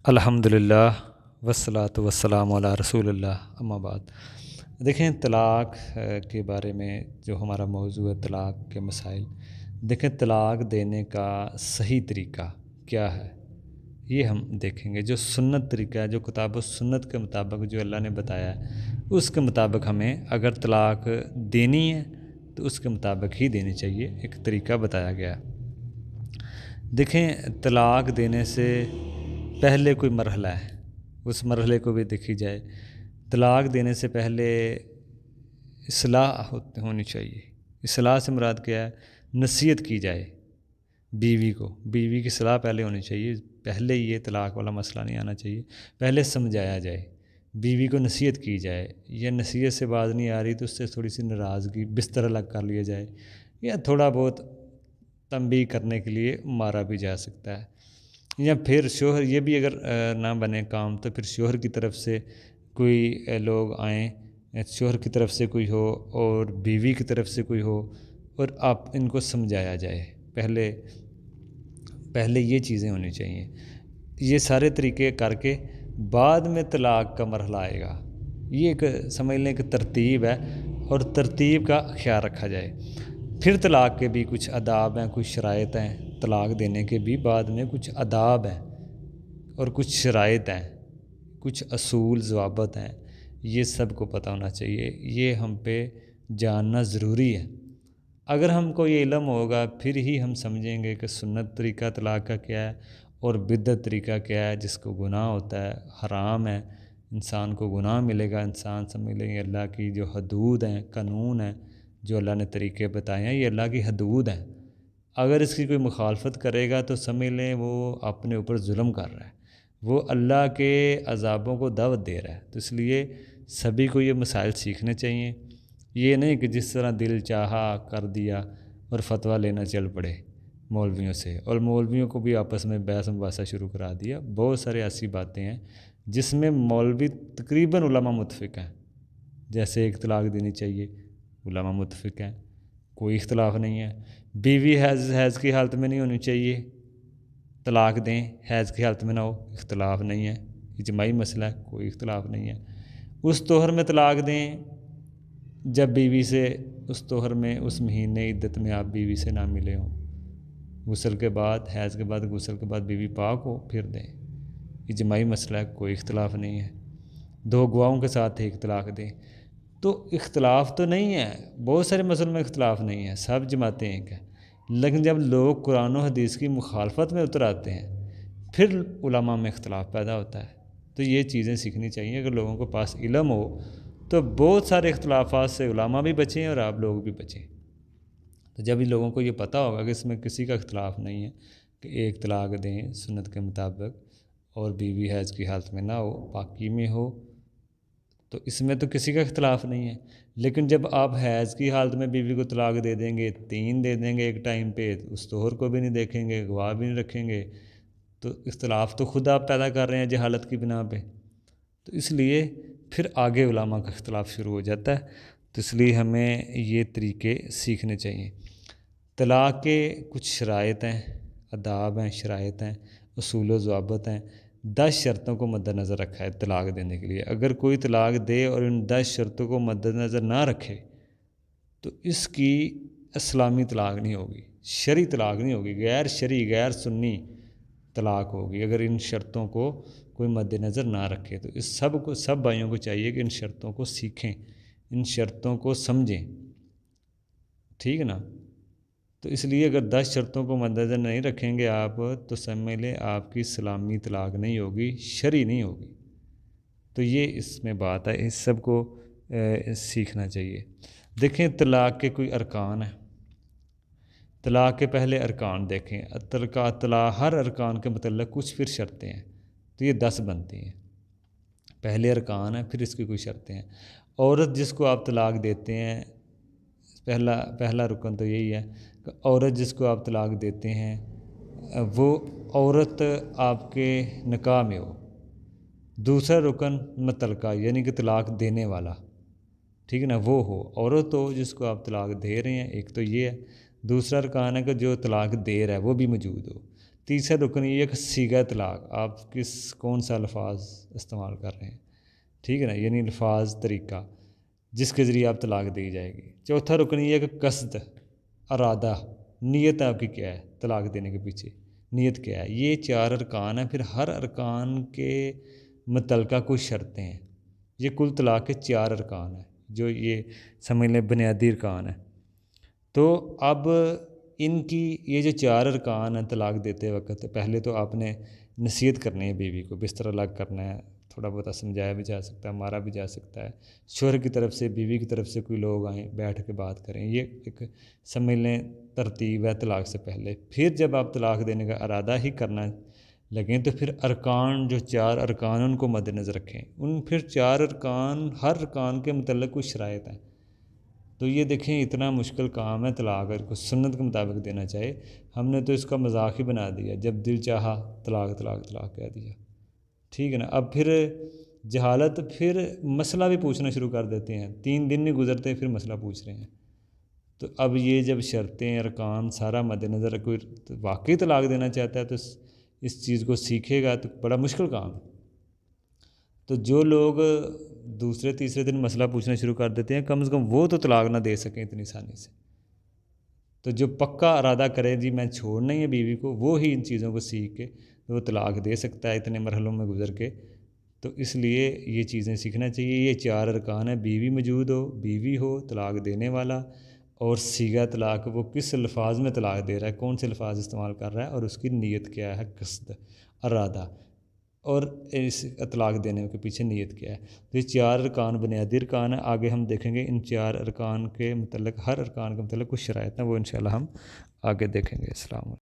الحمدللہ والصلاۃ والسلام علی رسول اللہ اما بعد۔ دیکھیں طلاق کے بارے میں جو ہمارا موضوع ہے طلاق کے مسائل، دیکھیں طلاق دینے کا صحیح طریقہ کیا ہے یہ ہم دیکھیں گے۔ جو سنت طریقہ ہے، جو کتاب و سنت کے مطابق جو اللہ نے بتایا ہے اس کے مطابق ہمیں اگر طلاق دینی ہے تو اس کے مطابق ہی دینی چاہیے، ایک طریقہ بتایا گیا ہے۔ دیکھیں طلاق دینے سے پہلے کوئی مرحلہ ہے، اس مرحلے کو بھی دیکھی جائے۔ طلاق دینے سے پہلے اصلاح ہونی چاہیے۔ اصلاح سے مراد کیا ہے؟ نصیحت کی جائے بیوی کو، بیوی کی صلاح پہلے ہونی چاہیے، پہلے یہ طلاق والا مسئلہ نہیں آنا چاہیے، پہلے سمجھایا جائے، بیوی کو نصیحت کی جائے، یا نصیحت سے بات نہیں آ رہی تو اس سے تھوڑی سی ناراضگی بستر الگ کر لیا جائے، یا تھوڑا بہت تنبیہ کرنے کے لیے مارا بھی جا سکتا ہے۔ یا پھر شوہر، یہ بھی اگر نہ بنے کام تو پھر شوہر کی طرف سے کوئی لوگ آئیں، شوہر کی طرف سے کوئی ہو اور بیوی کی طرف سے کوئی ہو، اور آپ ان کو سمجھایا جائے۔ پہلے یہ چیزیں ہونی چاہیے۔ یہ سارے طریقے کر کے بعد میں طلاق کا مرحلہ آئے گا۔ یہ ایک سمجھ لیں کہ ترتیب ہے، اور ترتیب کا خیال رکھا جائے۔ پھر طلاق کے بھی کچھ آداب ہیں، کچھ شرائط ہیں، طلاق دینے کے بھی بعد میں کچھ آداب ہیں اور کچھ شرائط ہیں، کچھ اصول ضوابط ہیں، یہ سب کو پتہ ہونا چاہیے۔ یہ ہم پہ جاننا ضروری ہے۔ اگر ہم کو یہ علم ہوگا پھر ہی ہم سمجھیں گے کہ سنت طریقہ طلاق کا کیا ہے اور بدعت طریقہ کیا ہے، جس کو گناہ ہوتا ہے، حرام ہے، انسان کو گناہ ملے گا۔ انسان سمجھ لیں گے اللہ کی جو حدود ہیں، قانون ہیں، جو اللہ نے طریقے بتائے ہیں، یہ اللہ کی حدود ہیں۔ اگر اس کی کوئی مخالفت کرے گا تو سمجھ لیں وہ اپنے اوپر ظلم کر رہا ہے، وہ اللہ کے عذابوں کو دعوت دے رہا ہے۔ تو اس لیے سبھی کو یہ مسائل سیکھنے چاہیے۔ یہ نہیں کہ جس طرح دل چاہا کر دیا اور فتویٰ لینا چل پڑے مولویوں سے، اور مولویوں کو بھی آپس میں بحث مباحثہ شروع کرا دیا۔ بہت سارے ایسی باتیں ہیں جس میں مولوی تقریباً علماء متفق ہیں، جیسے ایک طلاق دینی چاہیے، علماء متفق ہیں، کوئی اختلاف نہیں ہے۔ بیوی حیض کی حالت میں نہیں ہونی چاہیے، طلاق دیں، حیض کی حالت میں نہ ہو، اختلاف نہیں ہے، اجماعی مسئلہ ہے، کوئی اختلاف نہیں ہے۔ اس طہر میں طلاق دیں جب بیوی سے اس طہر میں اس مہینے عدت میں آپ بیوی سے نہ ملے ہوں، غسل کے بعد، حیض کے بعد، غسل کے بعد بیوی پاک ہو پھر دیں، اجماعی مسئلہ ہے، کوئی اختلاف نہیں ہے۔ دو گواہوں کے ساتھ ایک طلاق دیں، تو اختلاف تو نہیں ہے، بہت سارے مسئلوں میں اختلاف نہیں ہے، سب جماعتیں ایک ہیں۔ لیکن جب لوگ قرآن و حدیث کی مخالفت میں اتر آتے ہیں پھر علماء میں اختلاف پیدا ہوتا ہے۔ تو یہ چیزیں سیکھنی چاہیے۔ اگر لوگوں کے پاس علم ہو تو بہت سارے اختلافات سے علماء بھی بچیں اور آپ لوگ بھی بچیں۔ تو جب ان لوگوں کو یہ پتہ ہوگا کہ اس میں کسی کا اختلاف نہیں ہے کہ ایک طلاق دیں سنت کے مطابق اور بیوی حیض کی حالت میں نہ ہو، پاکی میں ہو، تو اس میں تو کسی کا اختلاف نہیں ہے۔ لیکن جب آپ حیض کی حالت میں بیوی کو طلاق دے دیں گے، 3 دے دیں گے ایک ٹائم پہ، اس طہر کو بھی نہیں دیکھیں گے، گواہ بھی نہیں رکھیں گے، تو اختلاف تو خود آپ پیدا کر رہے ہیں جہالت کی بنا پہ۔ تو اس لیے پھر آگے علماء کا اختلاف شروع ہو جاتا ہے۔ تو اس لیے ہمیں یہ طریقے سیکھنے چاہیے۔ طلاق کے کچھ شرائط ہیں، آداب ہیں، شرائط ہیں، اصول و ضوابط ہیں۔ 10 شرطوں کو مد نظر رکھا ہے طلاق دینے کے لیے۔ اگر کوئی طلاق دے اور ان 10 شرطوں کو مد نظر نہ رکھے تو اس کی اسلامی طلاق نہیں ہوگی، شرعی طلاق نہیں ہوگی، غیر شرعی، غیر سنی طلاق ہوگی اگر ان شرطوں کو کوئی مد نظر نہ رکھے۔ تو اس سب بھائیوں کو چاہیے کہ ان شرطوں کو سیکھیں، ان شرطوں کو سمجھیں، ٹھیک ہے نا؟ تو اس لیے اگر 10 شرطوں کو مد نظر نہیں رکھیں گے آپ تو سمجھ لیں آپ کی اسلامی طلاق نہیں ہوگی، شرعی نہیں ہوگی۔ تو یہ اس میں بات ہے، اس سب کو سیکھنا چاہیے۔ دیکھیں طلاق کے کوئی ارکان ہیں، طلاق کے پہلے ارکان دیکھیں۔ ہر ارکان کے متعلق کچھ پھر شرطیں ہیں، تو یہ 10 بنتی ہیں۔ پہلے ارکان ہیں، پھر اس کی کوئی شرطیں ہیں۔ عورت جس کو آپ طلاق دیتے ہیں، پہلا رکن تو یہی ہے کہ عورت جس کو آپ طلاق دیتے ہیں وہ عورت آپ کے نکاح میں ہو۔ دوسرا رکن متعلقہ یعنی کہ طلاق دینے والا، ٹھیک ہے نا، وہ ہو، عورت ہو جس کو آپ طلاق دے رہے ہیں، ایک تو یہ ہے۔ دوسرا ارکان ہے کہ جو طلاق دے رہا ہے وہ بھی موجود ہو۔ تیسرا رکن یہ کہ صیغہ طلاق، آپ کون سا الفاظ استعمال کر رہے ہیں، ٹھیک ہے نا، یعنی الفاظ طریقہ جس کے ذریعے آپ طلاق دی جائے گی۔ چوتھا رکن یہ ہے کہ قصد، ارادہ، نیت آپ کی کیا ہے طلاق دینے کے پیچھے، نیت کیا ہے۔ یہ 4 ارکان ہیں، پھر ہر ارکان کے متعلقہ کچھ شرطیں ہیں۔ یہ کل طلاق کے 4 ارکان ہیں جو یہ سمجھ لیں بنیادی ارکان ہیں۔ تو اب ان کی یہ جو 4 ارکان ہیں طلاق دیتے وقت، پہلے تو آپ نے نصیحت کرنی ہے بیوی کو، بستر الگ کرنا ہے، تھوڑا بہت سمجھایا بھی جا سکتا ہے، مارا بھی جا سکتا ہے، شوہر کی طرف سے بیوی کی طرف سے کوئی لوگ آئیں بیٹھ کے بات کریں، یہ ایک سمجھ لیں ترتیب ہے طلاق سے پہلے۔ پھر جب آپ طلاق دینے کا ارادہ ہی کرنا لگیں تو پھر ارکان جو 4 ارکان ان کو مد نظر رکھیں، ان پھر 4 ارکان، ہر ارکان کے متعلق کچھ شرائط ہیں۔ تو یہ دیکھیں اتنا مشکل کام ہے طلاق، اگر کو سنت کے مطابق دینا چاہے، ہم نے تو اس کا مذاق ہی بنا دیا، جب دل چاہا طلاق طلاق طلاق کہہ دیا، ٹھیک ہے نا۔ اب پھر جہالت، پھر مسئلہ بھی پوچھنا شروع کر دیتے ہیں، 3 دن نہیں گزرتے پھر مسئلہ پوچھ رہے ہیں۔ تو اب یہ جب شرطیں ارکان سارا مد نظر، کوئی واقعی طلاق دینا چاہتا ہے تو اس چیز کو سیکھے گا تو بڑا مشکل کام ہے۔ تو جو لوگ دوسرے تیسرے دن مسئلہ پوچھنا شروع کر دیتے ہیں، کم از کم وہ تو طلاق نہ دے سکیں اتنی آسانی سے۔ تو جو پکا ارادہ کرے جی میں چھوڑنا ہی ہے بیوی کو، وہ ہی ان چیزوں کو سیکھ کے وہ طلاق دے سکتا ہے اتنے مرحلوں میں گزر کے۔ تو اس لیے یہ چیزیں سیکھنا چاہیے۔ یہ 4 ارکان ہیں، بیوی موجود ہو، بیوی ہو، طلاق دینے والا، اور صیغہ طلاق، وہ کس الفاظ میں طلاق دے رہا ہے، کون سے الفاظ استعمال کر رہا ہے، اور اس کی نیت کیا ہے، قصد، ارادہ، اور اس طلاق دینے کے پیچھے نیت کیا ہے۔ تو یہ 4 ارکان بنیادی ارکان ہیں۔ آگے ہم دیکھیں گے ان 4 ارکان کے متعلق، ہر ارکان کے متعلق کچھ شرائط ہیں، وہ انشاءاللہ ہم آگے دیکھیں گے۔ السلام علیکم۔